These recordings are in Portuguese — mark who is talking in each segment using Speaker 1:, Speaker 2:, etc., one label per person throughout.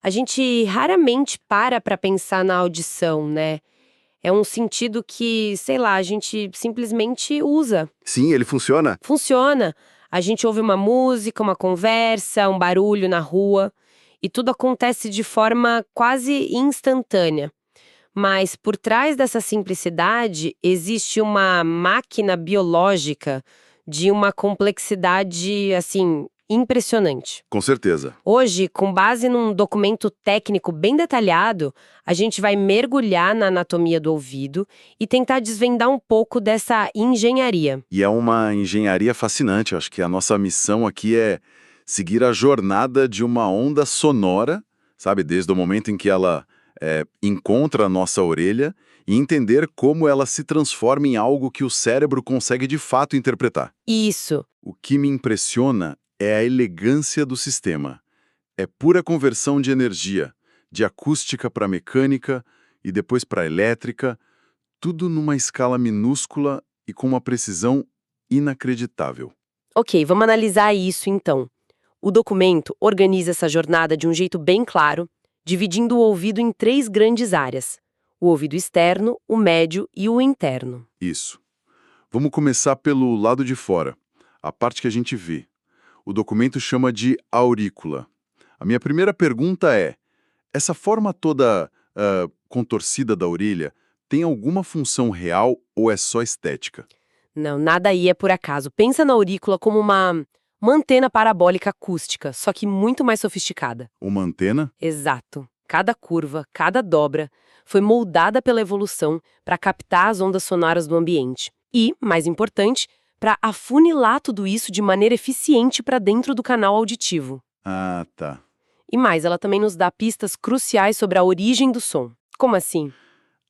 Speaker 1: A gente raramente para pensar na audição, né? É um sentido que, sei lá, a gente simplesmente usa.
Speaker 2: Sim, ele funciona?
Speaker 1: Funciona. A gente ouve uma música, uma conversa, um barulho na rua, e tudo acontece de forma quase instantânea. Mas por trás dessa simplicidade existe uma máquina biológica de uma complexidade, assim, impressionante.
Speaker 2: Com certeza.
Speaker 1: Hoje, com base num documento técnico bem detalhado, a gente vai mergulhar na anatomia do ouvido e tentar desvendar um pouco dessa engenharia.
Speaker 2: E é uma engenharia fascinante. Eu acho que a nossa missão aqui é seguir a jornada de uma onda sonora, sabe? Desde o momento em que ela encontra a nossa orelha e entender como ela se transforma em algo que o cérebro consegue de fato interpretar.
Speaker 1: Isso.
Speaker 2: O que me impressiona é a elegância do sistema. É pura conversão de energia, de acústica para mecânica e depois para elétrica, tudo numa escala minúscula e com uma precisão inacreditável.
Speaker 1: Ok, vamos analisar isso então. O documento organiza essa jornada de um jeito bem claro, dividindo o ouvido em três grandes áreas: o ouvido externo, o médio e o interno.
Speaker 2: Isso. Vamos começar pelo lado de fora, a parte que a gente vê. O documento chama de aurícula. A minha primeira pergunta é: essa forma toda contorcida da orelha tem alguma função real ou é só estética?
Speaker 1: Não, nada aí é por acaso. Pensa na aurícula como uma antena parabólica acústica, só que muito mais sofisticada.
Speaker 2: Uma antena?
Speaker 1: Exato. Cada curva, cada dobra foi moldada pela evolução para captar as ondas sonoras do ambiente. E, mais importante, para afunilar tudo isso de maneira eficiente para dentro do canal auditivo.
Speaker 2: Ah, tá.
Speaker 1: E mais, ela também nos dá pistas cruciais sobre a origem do som. Como assim?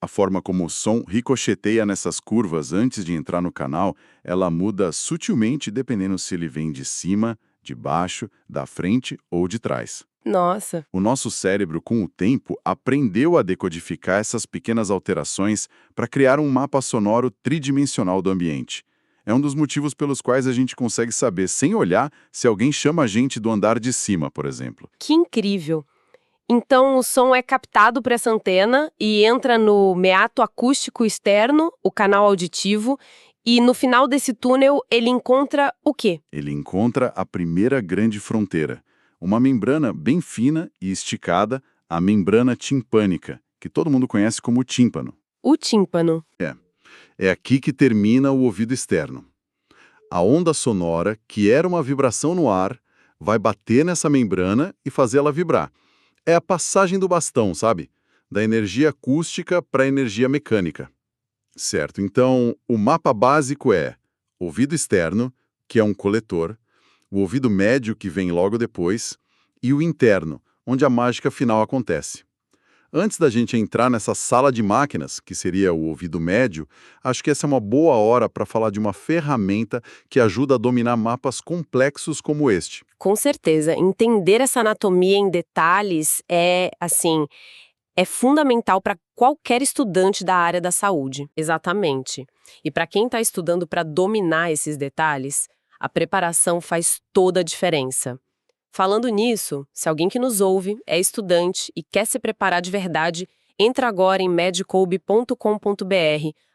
Speaker 2: A forma como o som ricocheteia nessas curvas antes de entrar no canal, ela muda sutilmente dependendo se ele vem de cima, de baixo, da frente ou de trás.
Speaker 1: Nossa.
Speaker 2: O nosso cérebro, com o tempo, aprendeu a decodificar essas pequenas alterações para criar um mapa sonoro tridimensional do ambiente. É um dos motivos pelos quais a gente consegue saber, sem olhar, se alguém chama a gente do andar de cima, por exemplo.
Speaker 1: Que incrível! Então, o som é captado por essa antena e entra no meato acústico externo, o canal auditivo, e no final desse túnel ele encontra o quê?
Speaker 2: Ele encontra a primeira grande fronteira, uma membrana bem fina e esticada, a membrana timpânica, que todo mundo conhece como tímpano.
Speaker 1: O tímpano.
Speaker 2: É aqui que termina o ouvido externo. A onda sonora, que era uma vibração no ar, vai bater nessa membrana e fazê-la vibrar. É a passagem do bastão, sabe? Da energia acústica para a energia mecânica. Certo, então o mapa básico é ouvido externo, que é um coletor, o ouvido médio, que vem logo depois, e o interno, onde a mágica final acontece. Antes da gente entrar nessa sala de máquinas, que seria o ouvido médio, acho que essa é uma boa hora para falar de uma ferramenta que ajuda a dominar mapas complexos como este.
Speaker 1: Com certeza, entender essa anatomia em detalhes é fundamental para qualquer estudante da área da saúde. Exatamente. E para quem está estudando para dominar esses detalhes, a preparação faz toda a diferença. Falando nisso, se alguém que nos ouve é estudante e quer se preparar de verdade, entra agora em medcoub.com.br,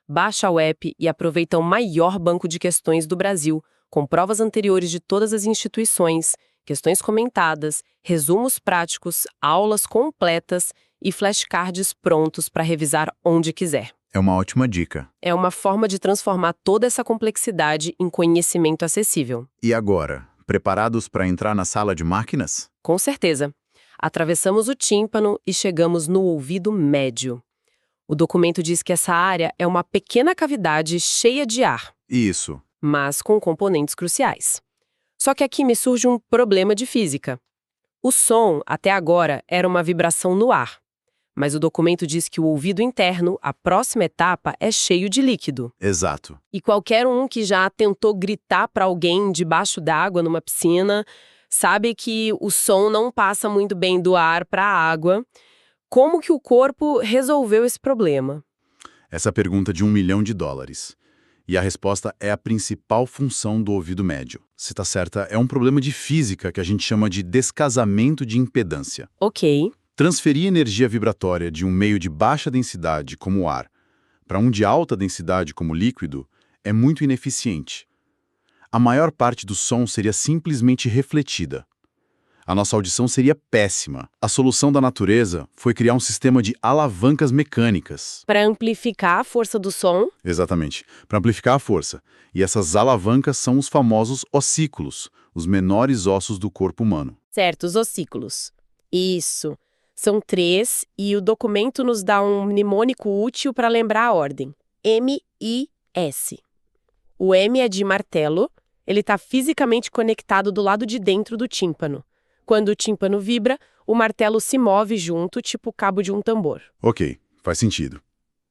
Speaker 1: baixa o app e aproveita o maior banco de questões do Brasil, com provas anteriores de todas as instituições, questões comentadas, resumos práticos, aulas completas e flashcards prontos para revisar onde quiser.
Speaker 2: É uma ótima dica.
Speaker 1: É uma forma de transformar toda essa complexidade em conhecimento acessível.
Speaker 2: E agora, preparados para entrar na sala de máquinas?
Speaker 1: Com certeza. Atravessamos o tímpano e chegamos no ouvido médio. O documento diz que essa área é uma pequena cavidade cheia de ar,
Speaker 2: Isso.
Speaker 1: mas com componentes cruciais. Só que aqui me surge um problema de física. O som, até agora, era uma vibração no ar. Mas o documento diz que o ouvido interno, a próxima etapa, é cheio de líquido.
Speaker 2: Exato.
Speaker 1: E qualquer um que já tentou gritar para alguém debaixo d'água numa piscina sabe que o som não passa muito bem do ar para a água. Como que o corpo resolveu esse problema?
Speaker 2: Essa pergunta de $1 milhão. E a resposta é a principal função do ouvido médio. Se está certa, é um problema de física que a gente chama de descasamento de impedância.
Speaker 1: Ok.
Speaker 2: Transferir energia vibratória de um meio de baixa densidade, como o ar, para um de alta densidade, como o líquido, é muito ineficiente. A maior parte do som seria simplesmente refletida. A nossa audição seria péssima. A solução da natureza foi criar um sistema de alavancas mecânicas.
Speaker 1: Para amplificar a força do som?
Speaker 2: Exatamente, para amplificar a força. E essas alavancas são os famosos ossículos, os menores ossos do corpo humano.
Speaker 1: Certo, os ossículos. Isso. São 3 e o documento nos dá um mnemônico útil para lembrar a ordem. M-I-S. O M é de martelo, ele está fisicamente conectado do lado de dentro do tímpano. Quando o tímpano vibra, o martelo se move junto, tipo o cabo de um tambor.
Speaker 2: Ok, faz sentido.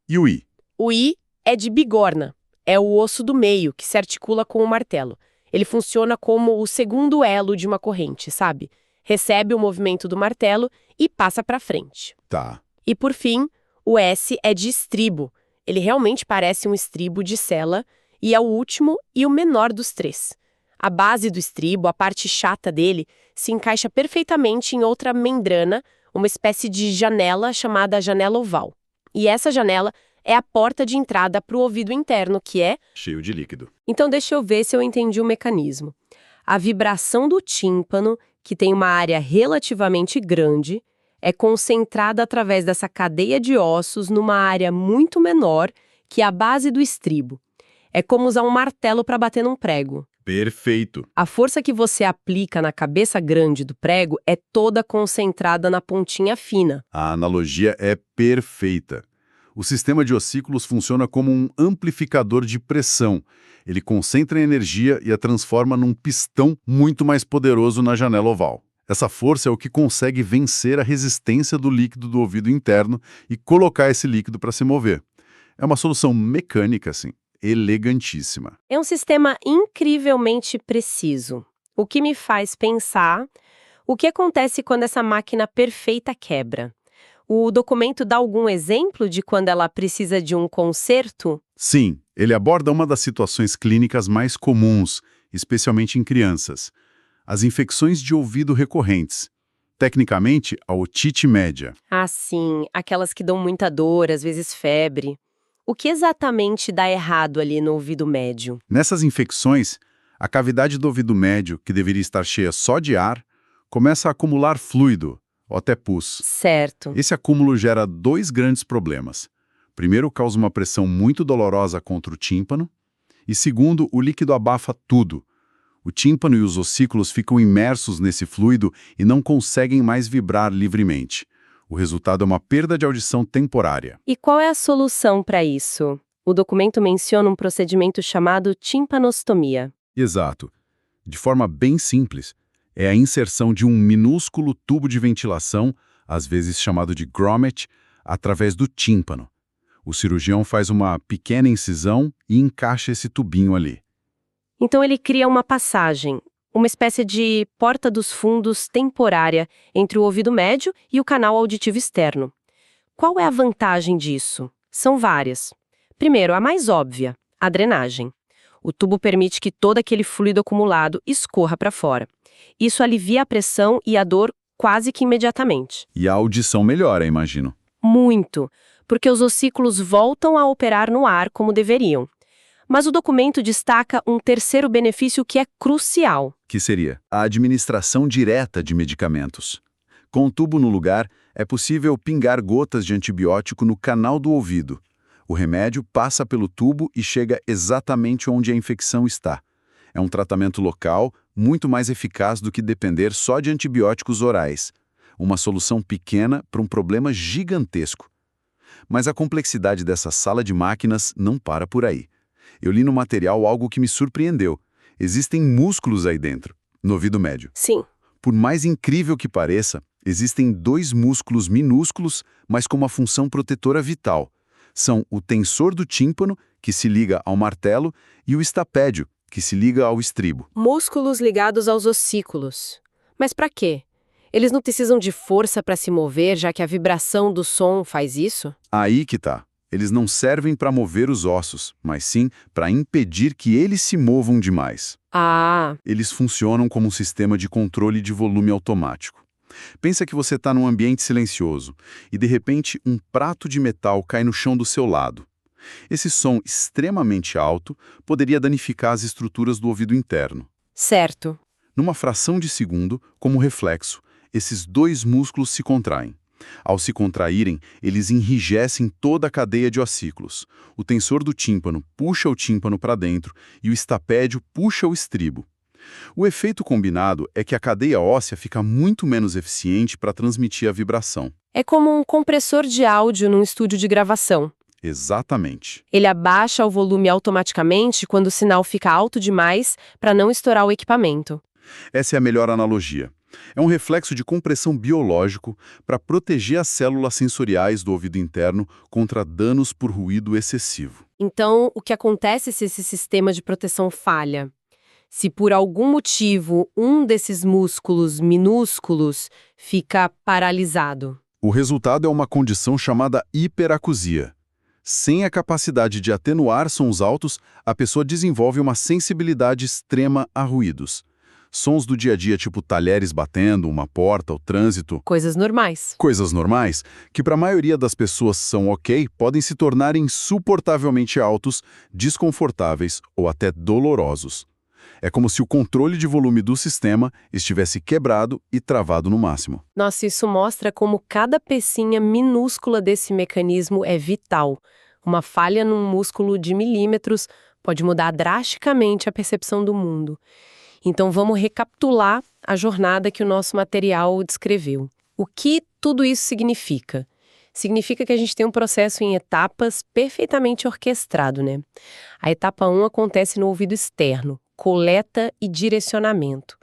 Speaker 2: E o I?
Speaker 1: O I é de bigorna. É o osso do meio, que se articula com o martelo. Ele funciona como o segundo elo de uma corrente, sabe? Recebe o movimento do martelo e passa para frente.
Speaker 2: Tá.
Speaker 1: E por fim, o S é de estribo. Ele realmente parece um estribo de sela e é o último e o menor dos 3. A base do estribo, a parte chata dele, se encaixa perfeitamente em outra membrana, uma espécie de janela chamada janela oval. E essa janela é a porta de entrada para o ouvido interno, que é...
Speaker 2: cheio de líquido.
Speaker 1: Então deixa eu ver se eu entendi o mecanismo. A vibração do tímpano, que tem uma área relativamente grande, é concentrada através dessa cadeia de ossos numa área muito menor que a base do estribo. É como usar um martelo para bater num prego.
Speaker 2: Perfeito.
Speaker 1: A força que você aplica na cabeça grande do prego é toda concentrada na pontinha fina.
Speaker 2: A analogia é perfeita. O sistema de ossículos funciona como um amplificador de pressão. Ele concentra a energia e a transforma num pistão muito mais poderoso na janela oval. Essa força é o que consegue vencer a resistência do líquido do ouvido interno e colocar esse líquido para se mover. É uma solução mecânica, assim, elegantíssima.
Speaker 1: É um sistema incrivelmente preciso, o que me faz pensar o que acontece quando essa máquina perfeita quebra. O documento dá algum exemplo de quando ela precisa de um conserto?
Speaker 2: Sim, ele aborda uma das situações clínicas mais comuns, especialmente em crianças: as infecções de ouvido recorrentes. Tecnicamente, a otite média.
Speaker 1: Ah, sim, aquelas que dão muita dor, às vezes febre. O que exatamente dá errado ali no ouvido médio?
Speaker 2: Nessas infecções, a cavidade do ouvido médio, que deveria estar cheia só de ar, começa a acumular fluido, ou até pus.
Speaker 1: Certo.
Speaker 2: Esse acúmulo gera 2 grandes problemas. Primeiro, causa uma pressão muito dolorosa contra o tímpano, e segundo, o líquido abafa tudo. O tímpano e os ossículos ficam imersos nesse fluido e não conseguem mais vibrar livremente. O resultado é uma perda de audição temporária.
Speaker 1: E qual é a solução para isso? O documento menciona um procedimento chamado timpanostomia.
Speaker 2: Exato. De forma bem simples, é a inserção de um minúsculo tubo de ventilação, às vezes chamado de grommet, através do tímpano. O cirurgião faz uma pequena incisão e encaixa esse tubinho ali.
Speaker 1: Então ele cria uma passagem, uma espécie de porta dos fundos temporária entre o ouvido médio e o canal auditivo externo. Qual é a vantagem disso? São várias. Primeiro, a mais óbvia, a drenagem. O tubo permite que todo aquele fluido acumulado escorra para fora. Isso alivia a pressão e a dor quase que imediatamente.
Speaker 2: E a audição melhora, imagino.
Speaker 1: Muito, porque os ossículos voltam a operar no ar como deveriam. Mas o documento destaca um terceiro benefício que é crucial.
Speaker 2: Que seria a administração direta de medicamentos. Com o tubo no lugar, é possível pingar gotas de antibiótico no canal do ouvido. O remédio passa pelo tubo e chega exatamente onde a infecção está. É um tratamento local muito mais eficaz do que depender só de antibióticos orais. Uma solução pequena para um problema gigantesco. Mas a complexidade dessa sala de máquinas não para por aí. Eu li no material algo que me surpreendeu. Existem músculos aí dentro, no ouvido médio.
Speaker 1: Sim.
Speaker 2: Por mais incrível que pareça, existem 2 músculos minúsculos, mas com uma função protetora vital. São o tensor do tímpano, que se liga ao martelo, e o estapédio, que se liga ao estribo.
Speaker 1: Músculos ligados aos ossículos. Mas para quê? Eles não precisam de força para se mover, já que a vibração do som faz isso?
Speaker 2: Aí que tá. Eles não servem para mover os ossos, mas sim para impedir que eles se movam demais.
Speaker 1: Ah,
Speaker 2: Eles funcionam como um sistema de controle de volume automático. Pensa que você está num ambiente silencioso e, de repente, um prato de metal cai no chão do seu lado. Esse som extremamente alto poderia danificar as estruturas do ouvido interno.
Speaker 1: Certo.
Speaker 2: Numa fração de segundo, como reflexo, esses dois músculos se contraem. Ao se contraírem, eles enrijecem toda a cadeia de ossículos. O tensor do tímpano puxa o tímpano para dentro e o estapédio puxa o estribo. O efeito combinado é que a cadeia óssea fica muito menos eficiente para transmitir a vibração.
Speaker 1: É como um compressor de áudio num estúdio de gravação.
Speaker 2: Exatamente.
Speaker 1: Ele abaixa o volume automaticamente quando o sinal fica alto demais para não estourar o equipamento.
Speaker 2: Essa é a melhor analogia. É um reflexo de compressão biológico para proteger as células sensoriais do ouvido interno contra danos por ruído excessivo.
Speaker 1: Então, o que acontece se esse sistema de proteção falha? Se por algum motivo um desses músculos minúsculos fica paralisado?
Speaker 2: O resultado é uma condição chamada hiperacusia. Sem a capacidade de atenuar sons altos, a pessoa desenvolve uma sensibilidade extrema a ruídos. Sons do dia a dia, tipo talheres batendo, uma porta, o trânsito.
Speaker 1: Coisas normais.
Speaker 2: Coisas normais, que para a maioria das pessoas são ok, podem se tornar insuportavelmente altos, desconfortáveis ou até dolorosos. É como se o controle de volume do sistema estivesse quebrado e travado no máximo.
Speaker 1: Nossa, isso mostra como cada pecinha minúscula desse mecanismo é vital. Uma falha num músculo de milímetros pode mudar drasticamente a percepção do mundo. Então vamos recapitular a jornada que o nosso material descreveu. O que tudo isso significa? Significa que a gente tem um processo em etapas perfeitamente orquestrado, né? A etapa 1 acontece no ouvido externo, coleta e direcionamento.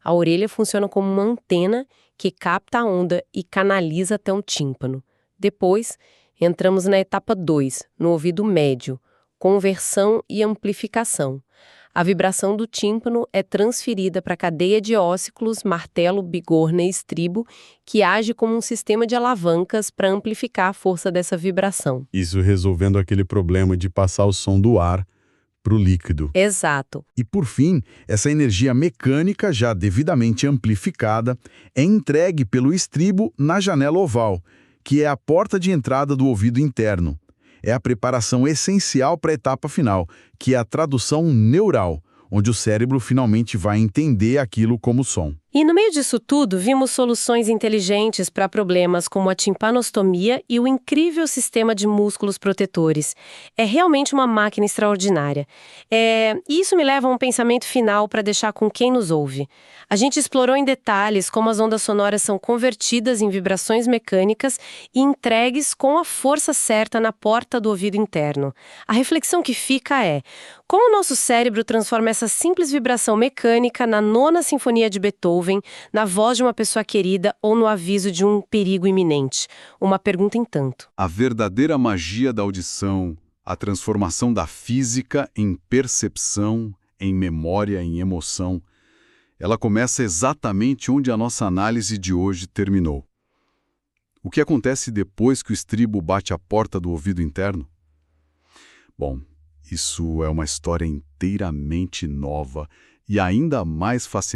Speaker 1: A orelha funciona como uma antena que capta a onda e canaliza até um tímpano. Depois, entramos na etapa 2, no ouvido médio, conversão e amplificação. A vibração do tímpano é transferida para a cadeia de óssiclos, martelo, bigorna e estribo, que age como um sistema de alavancas para amplificar a força dessa vibração.
Speaker 2: Isso resolvendo aquele problema de passar o som do ar para o líquido.
Speaker 1: Exato.
Speaker 2: E por fim, essa energia mecânica já devidamente amplificada é entregue pelo estribo na janela oval, que é a porta de entrada do ouvido interno. É a preparação essencial para a etapa final, que é a tradução neural, onde o cérebro finalmente vai entender aquilo como som.
Speaker 1: E no meio disso tudo, vimos soluções inteligentes para problemas como a timpanostomia e o incrível sistema de músculos protetores. É realmente uma máquina extraordinária. E isso me leva a um pensamento final para deixar com quem nos ouve. A gente explorou em detalhes como as ondas sonoras são convertidas em vibrações mecânicas e entregues com a força certa na porta do ouvido interno. A reflexão que fica é: como o nosso cérebro transforma essa simples vibração mecânica na Nona Sinfonia de Beethoven, na voz de uma pessoa querida ou no aviso de um perigo iminente? Uma pergunta em tanto.
Speaker 2: A verdadeira magia da audição, a transformação da física em percepção, em memória, em emoção, ela começa exatamente onde a nossa análise de hoje terminou. O que acontece depois que o estribo bate a porta do ouvido interno? Bom, isso é uma história inteiramente nova e ainda mais fascinante